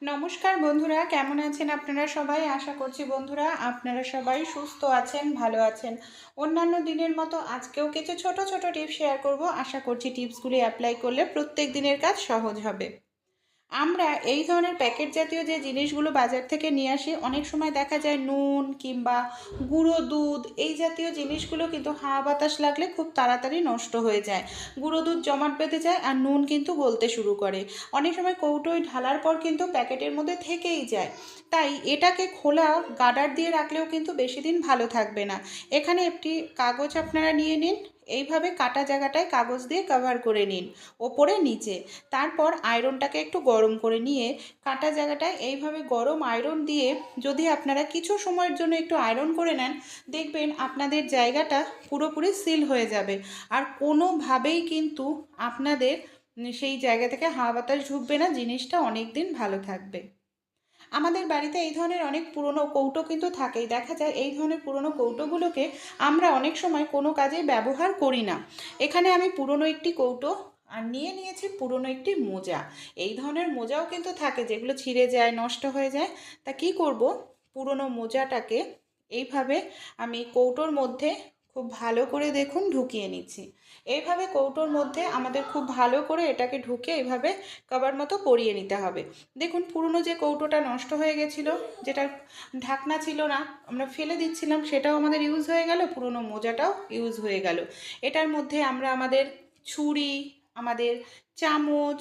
নমস্কার বন্ধুরা, কেমন আছেন আপনারা সবাই? আশা করছি বন্ধুরা আপনারা সবাই সুস্থ আছেন, ভালো আছেন। অন্যান্য দিনের মতো আজকেও কিছু ছোট ছোট টিপস শেয়ার করব। আশা করছি টিপসগুলি অ্যাপ্লাই করলে প্রত্যেক দিনের কাজ সহজ হবে। আমরা এই ধরনের প্যাকেট জাতীয় যে জিনিসগুলো বাজার থেকে নিয়ে আসি, অনেক সময় দেখা যায় নুন কিংবা গুঁড়ো দুধ এই জাতীয় জিনিসগুলো কিন্তু হাওয়া বাতাস লাগলে খুব তাড়াতাড়ি নষ্ট হয়ে যায়। গুঁড়ো দুধ জমাট বেঁধে যায় আর নুন কিন্তু গলতে শুরু করে। অনেক সময় কৌটোয় ঢালার পর কিন্তু প্যাকেটের মধ্যে থেকেই যায়। তাই এটাকে খোলা গার্ডার দিয়ে রাখলেও কিন্তু বেশি দিন ভালো থাকবে না। এখানে একটি কাগজ আপনারা নিয়ে নিন। এইভাবে কাটা জায়গাটায় কাগজ দিয়ে কভার করে নিন, ওপরে নিচে। তারপর আয়রনটাকে একটু গরম করে নিয়ে কাটা জায়গাটায় এইভাবে গরম আয়রন দিয়ে যদি আপনারা কিছু সময়ের জন্য একটু আয়রন করে নেন, দেখবেন আপনাদের জায়গাটা পুরোপুরি সিল হয়ে যাবে। আর কোনোভাবেই কিন্তু আপনাদের সেই জায়গা থেকে হাওয়া বাতাস ঢুকবে না, জিনিসটা অনেক দিন ভালো থাকবে। আমাদের বাড়িতে এই ধরনের অনেক পুরনো কৌটো কিন্তু থাকেই। দেখা যায় এই ধরনের পুরনো কৌটোগুলোকে আমরা অনেক সময় কোনো কাজে ব্যবহার করি না। এখানে আমি পুরনো একটি কৌটো আর নিয়ে নিয়েছি পুরনো একটি মোজা। এই ধরনের মোজাও কিন্তু থাকে যেগুলো ছিঁড়ে যায়, নষ্ট হয়ে যায়। তা কি করব, পুরনো মোজাটাকে এইভাবে আমি কৌটোর মধ্যে খুব ভালো করে দেখুন ঢুকিয়ে নিচ্ছি। এইভাবে কৌটোর মধ্যে আমাদের খুব ভালো করে এটাকে ঢুকে এইভাবে কভার মতো পরিয়ে নিতে হবে। দেখুন পুরনো যে কৌটোটা নষ্ট হয়ে গেছিলো, যেটা ঢাকনা ছিল না, আমরা ফেলে দিচ্ছিলাম, সেটাও আমাদের ইউজ হয়ে গেল, পুরনো মোজাটাও ইউজ হয়ে গেল। এটার মধ্যে আমরা আমাদের ছুরি, আমাদের চামচ,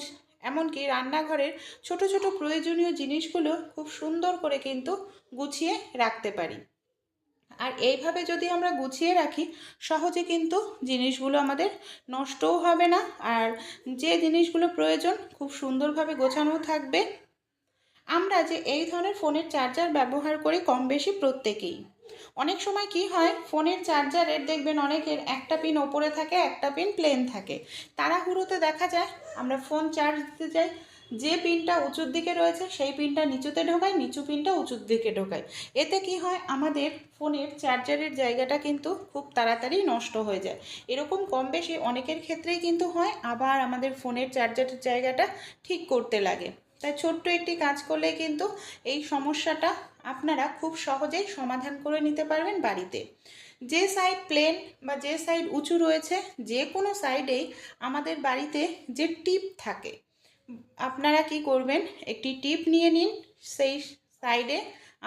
এমনকি রান্নাঘরের ছোট ছোট প্রয়োজনীয় জিনিসগুলো খুব সুন্দর করে কিন্তু গুছিয়ে রাখতে পারি। আর এইভাবে যদি আমরা গুছিয়ে রাখি, সহজে কিন্তু জিনিসগুলো আমাদের নষ্টও হবে না। আর যে জিনিসগুলো প্রয়োজন খুব সুন্দরভাবে গোছানো থাকবে। আমরা যে এই ধরনের ফোনের চার্জার ব্যবহার করি কম বেশি প্রত্যেকেই। অনেক সময় কি হয়, ফোনের চার্জারের দেখবেন অনেকের একটা পিন ওপরে থাকে, একটা পিন প্লেন থাকে। তাড়াহুড়োতে দেখা যায় আমরা ফোন চার্জ দিতে যাই, যে পিনটা উঁচুর দিকে রয়েছে সেই পিনটা নিচুতে ঢোকাই, নিচু পিনটা উঁচুর দিকে ঢোকাই। এতে কি হয়, আমাদের ফোনের চার্জারের জায়গাটা কিন্তু খুব তাড়াতাড়ি নষ্ট হয়ে যায়। এরকম কম বেশি অনেকের ক্ষেত্রেই কিন্তু হয়, আবার আমাদের ফোনের চার্জারের জায়গাটা ঠিক করতে লাগে। তাই ছোট্ট একটি কাজ করলে কিন্তু এই সমস্যাটা আপনারা খুব সহজেই সমাধান করে নিতে পারবেন বাড়িতে। যে সাইড প্লেন বা যে সাইড উঁচু রয়েছে, যে কোনো সাইডেই আমাদের বাড়িতে যে টিপ থাকে, আপনারা কি করবেন, একটি টিপ নিয়ে নিন, সেই সাইডে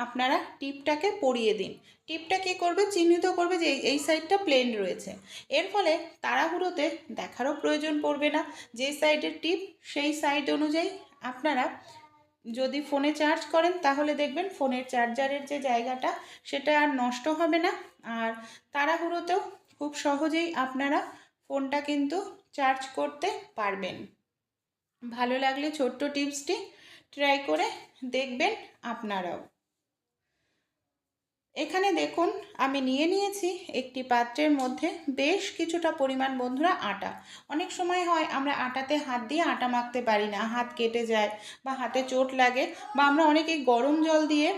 আপনারা টিপটাকে পরিয়ে দিন। টিপটা কী করবে, চিহ্নিত করবে যে এই সাইডটা প্লেন রয়েছে। এর ফলে তাড়াহুড়োতে দেখারও প্রয়োজন পড়বে না। যে সাইডের টিপ সেই সাইড অনুযায়ী আপনারা যদি ফোনে চার্জ করেন, তাহলে দেখবেন ফোনের চার্জারের যে জায়গাটা সেটা আর নষ্ট হবে না। আর তাড়াহুড়োতেও খুব সহজেই আপনারা ফোনটা কিন্তু চার্জ করতে পারবেন। ভালো লাগলে ছোট্ট টিপসটি ট্রাই করে দেখবেন আপনারাও। এখানে দেখুন আমি নিয়ে নিয়েছি একটি পাত্রের মধ্যে বেশ কিছুটা পরিমাণ বন্ধুরা আটা। অনেক সময় হয় আমরা আটাতে হাত দিয়ে আটা মাখতে পারি না, হাত কেটে যায় বা হাতে চোট লাগে, বা আমরা অনেকেই গরম জল দিয়ে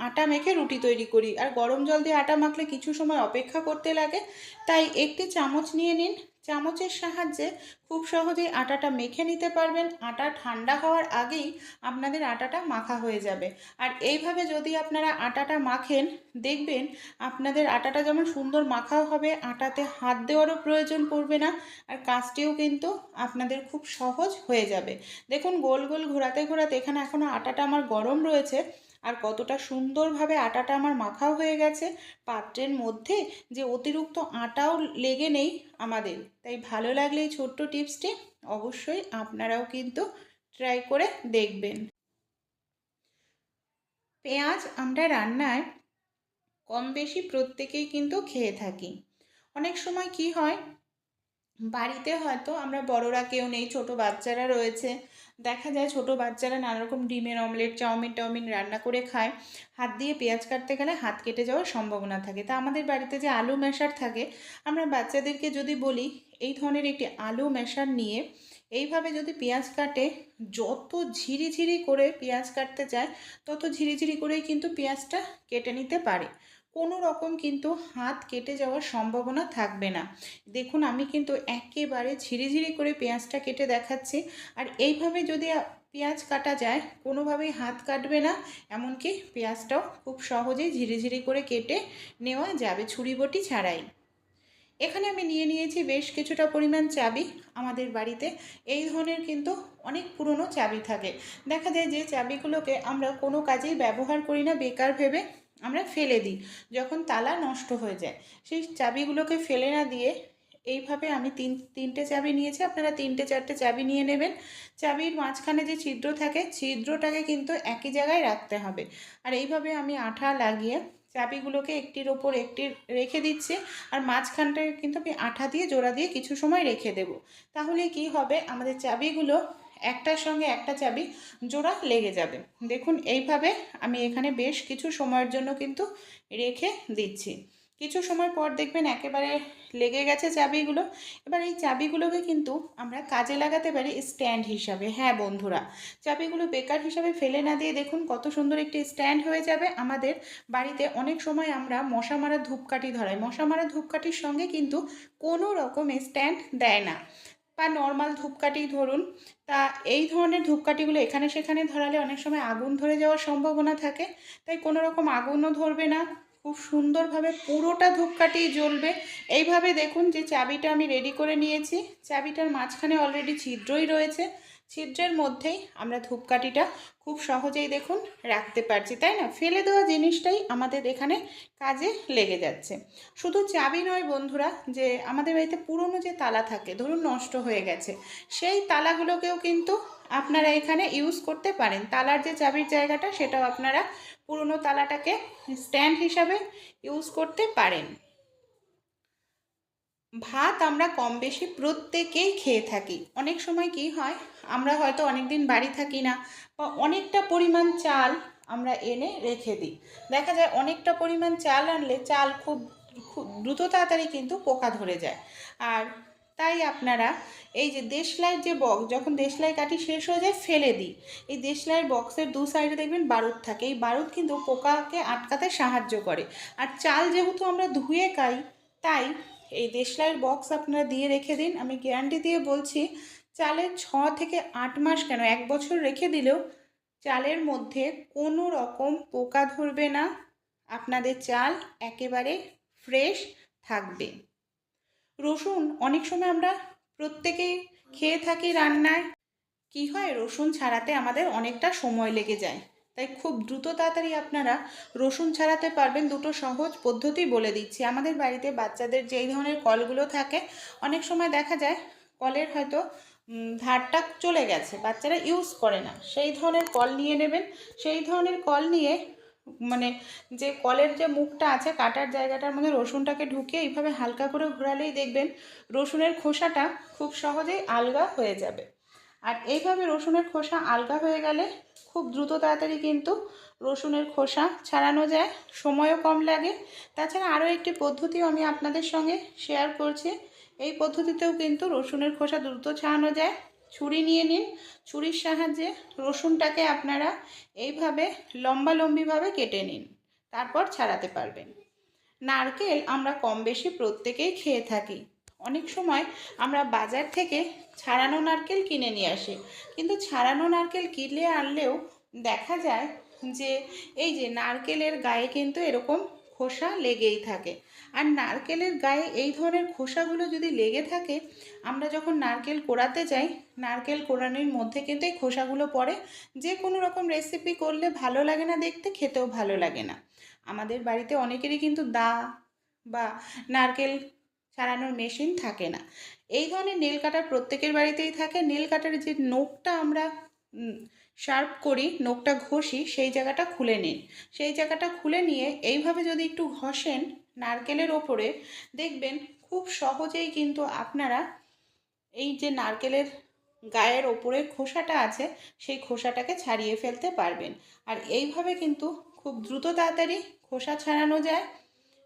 আটা মেখে রুটি তৈরি করি, আর গরম জল দিয়ে আটা মাখলে কিছু সময় অপেক্ষা করতে লাগে। তাই একটি চামচ নিয়ে নিন, চামচের সাহায্যে খুব সহজেই আটাটা মেখে নিতে পারবেন। আটা ঠান্ডা হওয়ার আগেই আপনাদের আটাটা মাখা হয়ে যাবে। আর এইভাবে যদি আপনারা আটাটা মাখেন, দেখবেন আপনাদের আটাটা যেমন সুন্দর মাখাও হবে, আটাতে হাত দেওয়ারও প্রয়োজন পড়বে না, আর কাজটিও কিন্তু আপনাদের খুব সহজ হয়ে যাবে। দেখুন গোল গোল ঘোরাতে ঘোরাতে এখানে এখনও আটাটা আমার গরম রয়েছে, আর কতটা সুন্দরভাবে আটাটা আমার মাখাও হয়ে গেছে। পাত্রের মধ্যে যে অতিরিক্ত আটাও লেগে নেই আমাদের। তাই ভালো লাগলে এই ছোট্ট টিপসটি অবশ্যই আপনারাও কিন্তু ট্রাই করে দেখবেন। পেঁয়াজ আমরা রান্নায় কম বেশি প্রত্যেকেই কিন্তু খেয়ে থাকি। অনেক সময় কি হয়, বাড়িতে হয়তো আমরা বড়রা কেউ নেই, ছোট বাচ্চারা রয়েছে। দেখা যায় ছোট বাচ্চারা নানা রকম ডিমের অমলেট, চাউমিন টাউমিন রান্না করে খায়। হাত দিয়ে পেঁয়াজ কাটতে গেলে হাত কেটে যাওয়ার সম্ভাবনা থাকে। তা আমাদের বাড়িতে যে আলু ম্যাশার থাকে, আমরা বাচ্চাদেরকে যদি বলি এই ধরনের একটি আলু ম্যাশার নিয়ে এইভাবে যদি পেঁয়াজ কাটে, যত ঝিরিঝিরি করে পেঁয়াজ কাটতে চায় তত ঝিরিঝিরি করেই কিন্তু পেঁয়াজটা কেটে নিতে পারে। কোনো রকম কিন্তু হাত কেটে যাওয়ার সম্ভাবনা থাকবে না। দেখুন আমি কিন্তু একেবারে ঝিরিঝিরি করে পেঁয়াজটা কেটে দেখাচ্ছি। আর এইভাবে যদি পেঁয়াজ কাটা যায়, কোনোভাবেই হাত কাটবে না, এমনকি পেঁয়াজটাও খুব সহজেই ঝিরিঝিরি করে কেটে নেওয়া যাবে ছুরি বটি ছাড়াই। এখানে আমি নিয়ে নিয়েছি বেশ কিছুটা পরিমাণ চাবি। আমাদের বাড়িতে এই ধরনের কিন্তু অনেক পুরনো চাবি থাকে। দেখা যায় যে চাবিগুলোকে আমরা কোনো কাজেই ব্যবহার করি না, বেকার ভেবে আমরা ফেলে দিই যখন তালা নষ্ট হয়ে যায়। সেই চাবিগুলোকে ফেলে না দিয়ে এইভাবে আমি তিনটে চাবি নিয়েছি, আপনারা তিনটে চারটে চাবি নিয়ে নেবেন। চাবির মাঝখানে যে ছিদ্র থাকে, ছিদ্রটাকে কিন্তু একই জায়গায় রাখতে হবে। আর এইভাবে আমি আঠা লাগিয়ে চাবিগুলোকে একটির ওপর একটি রেখে দিচ্ছি, আর মাঝখানটায় কিন্তু আমি আঠা দিয়ে জোড়া দিয়ে কিছু সময় রেখে দেব। তাহলে কি হবে, আমাদের চাবিগুলো একটার সঙ্গে একটা চাবি জোড়া লেগে যাবে। দেখুন এইভাবে আমি এখানে বেশ কিছু সময়ের জন্য কিন্তু রেখে দিচ্ছি। কিছু সময় পর দেখবেন একেবারে লেগে গেছে চাবিগুলো। এবার এই চাবিগুলোকে কিন্তু আমরা কাজে লাগাতে পারি স্ট্যান্ড হিসাবে। হ্যাঁ বন্ধুরা, চাবিগুলো বেকার হিসাবে ফেলে না দিয়ে দেখুন কত সুন্দর একটি স্ট্যান্ড হয়ে যাবে। আমাদের বাড়িতে অনেক সময় আমরা মশা মারা ধূপকাঠি ধরাই, মশা মারা ধূপকাঠির সঙ্গে কিন্তু কোনো রকম স্ট্যান্ড দেয় না, বা নর্মাল ধূপকাঠি ধরুন। তা এই ধরনের ধূপকাঠিগুলো এখানে সেখানে ধরালে অনেক সময় আগুন ধরে যাওয়ার সম্ভাবনা থাকে, তাই কোনো রকম আগুনও ধরবে না, খুব সুন্দরভাবে পুরোটা ধূপকাঠি জ্বলবে। এইভাবে দেখুন যে চাবিটা আমি রেডি করে নিয়েছি, চাবিটার মাঝখানে অলরেডি ছিদ্রই রয়েছে, ছিদ্রের মধ্যেই আমরা ধূপকাঠিটা খুব সহজেই দেখুন রাখতে পারছি, তাই না? ফেলে দেওয়া জিনিসটাই আমাদের এখানে কাজে লেগে যাচ্ছে। শুধু চাবি নয় বন্ধুরা, যে আমাদের বাড়িতে পুরনো যে তালা থাকে, ধরুন নষ্ট হয়ে গেছে, সেই তালাগুলোকেও কিন্তু আপনারা এখানে ইউজ করতে পারেন। তালার যে চাবির জায়গাটা, সেটাও আপনারা পুরনো তালাটাকে স্ট্যান্ড হিসাবে ইউজ করতে পারেন। ভাত আমরা কম বেশি প্রত্যেকেই খেয়ে থাকি। অনেক সময় কি হয়, আমরা হয়তো অনেক দিন বাড়ি থাকি না, বা অনেকটা পরিমাণ চাল আমরা এনে রেখে দিই। দেখা যায় অনেকটা পরিমাণ চাল আনলে চাল খুব খুব দ্রুত তাড়াতাড়ি কিন্তু পোকা ধরে যায়। আর তাই আপনারা এই যে দেশলাইয়ের যে বক্স, যখন দেশলাই কাঠি শেষ হয়ে যায় ফেলে দিই, এই দেশলাইয়ের বক্সের দু সাইডে দেখবেন বারুদ থাকে, এই বারুদ কিন্তু পোকাকে আটকাতে সাহায্য করে। আর চাল যেহেতু আমরা ধুয়ে খাই, তাই এই দেশলাইয়ের বক্স আপনারা দিয়ে রেখে দিন। আমি গ্যারান্টি দিয়ে বলছি, চালের 6 থেকে 8 মাস কেন 1 বছর রেখে দিলেও চালের মধ্যে কোনো রকম পোকা ধরবে না, আপনাদের চাল একেবারে ফ্রেশ থাকবে। রসুন অনেক সময় আমরা প্রত্যেকেই খেয়ে থাকি রান্নায়, কি হয় রসুন ছাড়াতে আমাদের অনেকটা সময় লেগে যায়, তাই খুব দ্রুত তাড়াতাড়ি আপনারা রসুন ছাড়াতে পারবেন। দুটো সহজ পদ্ধতি বলে দিচ্ছি। আমাদের বাড়িতে বাচ্চাদের যেই ধরনের কলগুলো থাকে, অনেক সময় দেখা যায় কলের হয়তো ধারটা চলে গেছে, বাচ্চারা ইউজ করে না, সেই ধরনের কল নিয়ে নেবেন। সেই ধরনের কল নিয়ে মানে যে কলের যে মুখটা আছে, কাটার জায়গাটার মধ্যে রসুনটাকে ঢুকিয়ে এইভাবে হালকা করে ঘোরালেই দেখবেন রসুনের খোসাটা খুব সহজেই আলগা হয়ে যাবে। আর এইভাবে রসুনের খোসা আলগা হয়ে গেলে খুব দ্রুত তাড়াতাড়ি কিন্তু রসুনের খোসা ছাড়ানো যায়, সময়ও কম লাগে। তাছাড়া আরও একটি পদ্ধতিও আমি আপনাদের সঙ্গে শেয়ার করছি। এই পদ্ধতিতেও কিন্তু রসুনের খোসা দ্রুত ছাড়ানো যায়। ছুরি নিয়ে নিন, ছুরির সাহায্যে রসুনটাকে আপনারা এইভাবে লম্বালম্বিভাবে কেটে নিন, তারপর ছাড়াতে পারবেন। নারকেল আমরা কম বেশি প্রত্যেকেই খেয়ে থাকি। অনেক সময় আমরা বাজার থেকে ছাড়ানো নারকেল কিনে নিয়ে আসি, কিন্তু ছাড়ানো নারকেল কিনে আনলেও দেখা যায় যে এই যে নারকেলের গায়ে কিন্তু এরকম খোসা লেগেই থাকে। আর নারকেলের গায়ে এই ধরনের খোসাগুলো যদি লেগে থাকে, আমরা যখন নারকেল কোড়াতে যাই, নারকেল কোড়ানোর মধ্যে কিন্তু এই খোসাগুলো পড়ে, যে কোনো রকম রেসিপি করলে ভালো লাগে না দেখতে, খেতেও ভালো লাগে না। আমাদের বাড়িতে অনেকেরই কিন্তু বা নারকেল ছাড়ানোর মেশিন থাকে না। এই ধরনের নেল কাটার প্রত্যেকের বাড়িতেই থাকে। নেল কাটার যে নোকটা আমরা শার্প করি, নোকটা ঘষি, সেই জায়গাটা খুলে নিন। সেই জায়গাটা খুলে নিয়ে এইভাবে যদি একটু ঘষেন নারকেলের ওপরে, দেখবেন খুব সহজেই কিন্তু আপনারা এই যে নারকেলের গায়ের ওপরে খোসাটা আছে, সেই খোসাটাকে ছাড়িয়ে ফেলতে পারবেন। আর এইভাবে কিন্তু খুব দ্রুত তাড়াতাড়ি খোসা ছাড়ানো যায়।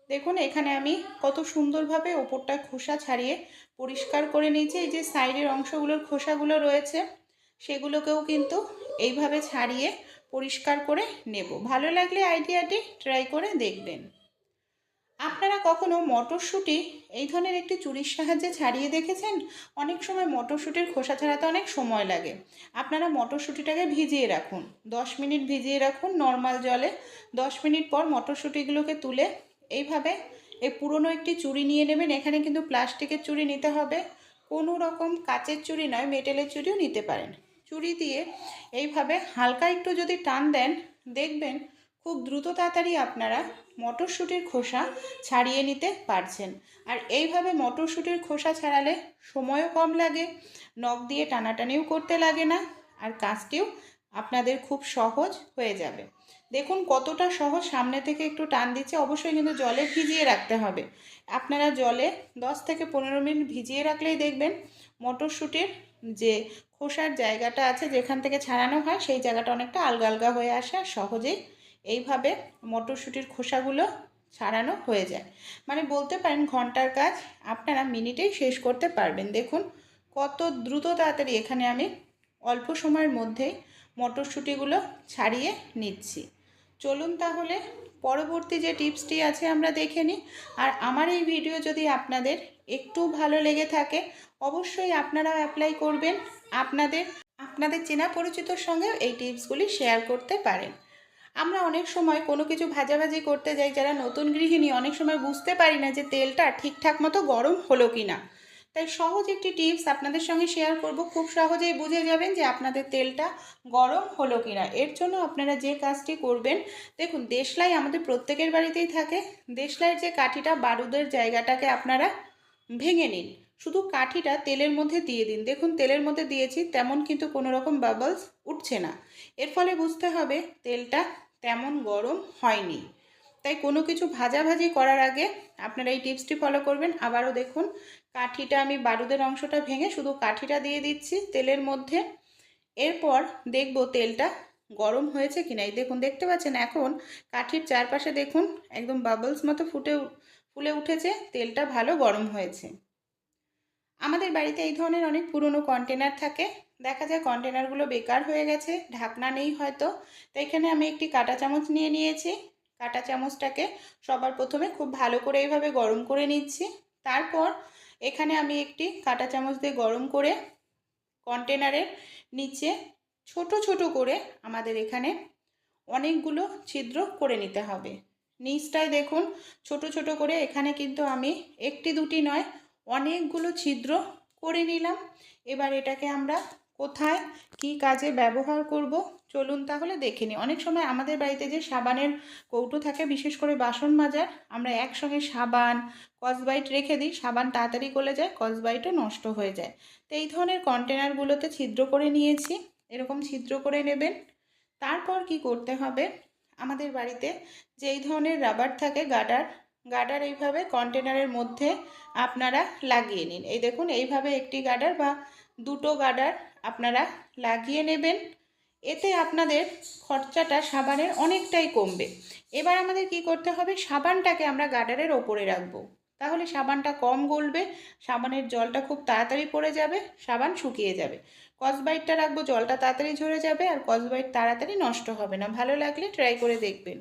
দেখুন এখানে আমি কত সুন্দরভাবে ওপরটা খোসা ছাড়িয়ে পরিষ্কার করে নিয়েছি। এই যে সাইডের অংশগুলোর খোসাগুলো রয়েছে, সেগুলোকেও কিন্তু এইভাবে ছাড়িয়ে পরিষ্কার করে নেব। ভালো লাগলে আইডিয়াটি ট্রাই করে দেখবেন। আপনারা কখনো মটরশুঁটি এই ধরনের একটি চুরির সাহায্যে ছাড়িয়ে দেখেছেন? অনেক সময় মটরশুঁটির খোসা ছাড়াতে অনেক সময় লাগে। আপনারা মটরশুঁটিটাকে ভিজিয়ে রাখুন, 10 মিনিট ভিজিয়ে রাখুন নর্মাল জলে। 10 মিনিট পর মটরশুঁটিগুলোকে তুলে এইভাবে এই পুরনো একটি চুড়ি নিয়ে নেবেন। এখানে কিন্তু প্লাস্টিকের চুড়ি নিতে হবে, কোনো রকম কাচের চুড়ি নয়, মেটেলের চুড়িও নিতে পারেন। চুড়ি দিয়ে এইভাবে হালকা একটু যদি টান দেন, দেখবেন খুব দ্রুত তাড়াতাড়ি আপনারা মটরশুঁটির খোসা ছাড়িয়ে নিতে পারছেন। আর এইভাবে মটরশুঁটির খোসা ছাড়ালে সময়ও কম লাগে, নখ দিয়ে টানাটানিও করতে লাগে না, আর কাজটিও আপনাদের খুব সহজ হয়ে যাবে। দেখুন কতটা সহজ, সামনে থেকে একটু টান দিচ্ছে। অবশ্যই কিন্তু জলে ভিজিয়ে রাখতে হবে। আপনারা জলে 10 থেকে 15 মিনিট ভিজিয়ে রাখলেই দেখবেন মটরশুঁটির যে খোসার জায়গাটা আছে, যেখান থেকে ছাড়ানো হয়, সেই জায়গাটা অনেকটা আলগা আলগা হয়ে আসে, আর সহজেই এইভাবে মটরশুঁটির খোসাগুলো ছাড়ানো হয়ে যায়। মানে বলতে পারেন ঘন্টার কাজ আপনারা মিনিটেই শেষ করতে পারবেন। দেখুন কত দ্রুত তাড়াতাড়ি এখানে আমি অল্প সময়ের মধ্যেই মটরশুঁটিগুলো ছাড়িয়ে নিচ্ছি। চলুন তাহলে পরবর্তী যে টিপসটি আছে আমরা দেখে নিই। আর আমার এই ভিডিও যদি আপনাদের একটু ভালো লেগে থাকে, অবশ্যই আপনারাও অ্যাপ্লাই করবেন। আপনাদের চেনা পরিচিতর সঙ্গেও এই টিপসগুলি শেয়ার করতে পারেন। আমরা অনেক সময় কোনো কিছু ভাজাভাজি করতে যাই, যারা নতুন গৃহিণী অনেক সময় বুঝতে পারি না যে তেলটা ঠিকঠাক মতো গরম হলো কি না। তাই সহজ একটি টিপস আপনাদের সঙ্গে শেয়ার করব, খুব সহজেই বুঝে যাবেন যে আপনাদের তেলটা গরম হলো কি না। এর জন্য আপনারা যে কাজটি করবেন, দেখুন দেশলাই আমাদের প্রত্যেকের বাড়িতেই থাকে। দেশলাইয়ের যে কাঠিটা, বারুদের জায়গাটাকে আপনারা ভেঙে নিন, শুধু কাঠিটা তেলের মধ্যে দিয়ে দিন। দেখুন তেলের মধ্যে দিয়েছি, তেমন কিন্তু কোনো রকম বাবলস উঠছে না। এর ফলে বুঝতে হবে তেলটা তেমন গরম হয়নি। তাই কোনো কিছু ভাজাভাজি করার আগে আপনারা এই টিপসটি ফলো করবেন। আবারও দেখুন কাঠিটা আমি বারুদের অংশটা ভেঙে শুধু কাঠিটা দিয়ে দিচ্ছি তেলের মধ্যে। এরপর দেখব তেলটা গরম হয়েছে কিনা। এই দেখুন, দেখতে পাচ্ছেন এখন কাঠির চারপাশে দেখুন একদম বাবলস মতো ফুলে উঠেছে, তেলটা ভালো গরম হয়েছে। আমাদের বাড়িতে এই ধরনের অনেক পুরনো কন্টেনার থাকে, দেখা যায় কন্টেনারগুলো বেকার হয়ে গেছে, ঢাকনা নেই হয়তো। তো এখানে আমি একটি কাঁটা চামচ নিয়ে নিয়েছি। কাঁটা চামচটাকে সবার প্রথমে খুব ভালো করে এইভাবে গরম করে নিচ্ছি। তারপর এখানে আমি একটি কাঁটা চামচ দিয়ে গরম করে কন্টেনারের নিচে ছোট ছোট করে আমাদের এখানে অনেকগুলো ছিদ্র করে নিতে হবে। নিচটায় দেখুন ছোট ছোট করে, এখানে কিন্তু আমি একটি দুটি নয়, অনেকগুলো ছিদ্র করে নিলাম। এবার এটাকে আমরা কোথায় কি কাজে ব্যবহার করব চলুন তাহলে দেখে নিই। অনেক সময় আমাদের বাড়িতে যে সাবানের কৌটো থাকে, বিশেষ করে বাসন মাজার, আমরা একসঙ্গে সাবান, স্কচব্রাইট রেখে দিই, সাবান তাড়াতাড়ি গলে যায়, স্কচব্রাইটও নষ্ট হয়ে যায়। তো এই ধরনের কন্টেনারগুলোতে ছিদ্র করে নিয়েছি, এরকম ছিদ্র করে নেবেন। তারপর কি করতে হবে, আমাদের বাড়িতে যে এই ধরনের রাবার থাকে, গার্ডার এইভাবে কন্টেনারের মধ্যে আপনারা লাগিয়ে নিন। এই দেখুন এইভাবে একটি গার্ডার বা দুটো গার্ডার আপনারা লাগিয়ে নেবেন। এতে আপনাদের খরচাটা সাবানের অনেকটাই কমবে। এবার আমাদের কি করতে হবে, সাবানটাকে আমরা গার্ডারের ওপরে রাখবো, তাহলে সাবানটা কম গলবে, সাবানের জলটা খুব তাড়াতাড়ি পড়ে যাবে, সাবান শুকিয়ে যাবে। স্কচব্রাইটটা রাখবো, জলটা তাড়াতাড়ি ঝরে যাবে, আর স্কচব্রাইট তাড়াতাড়ি নষ্ট হবে না। ভালো লাগলে ট্রাই করে দেখবেন।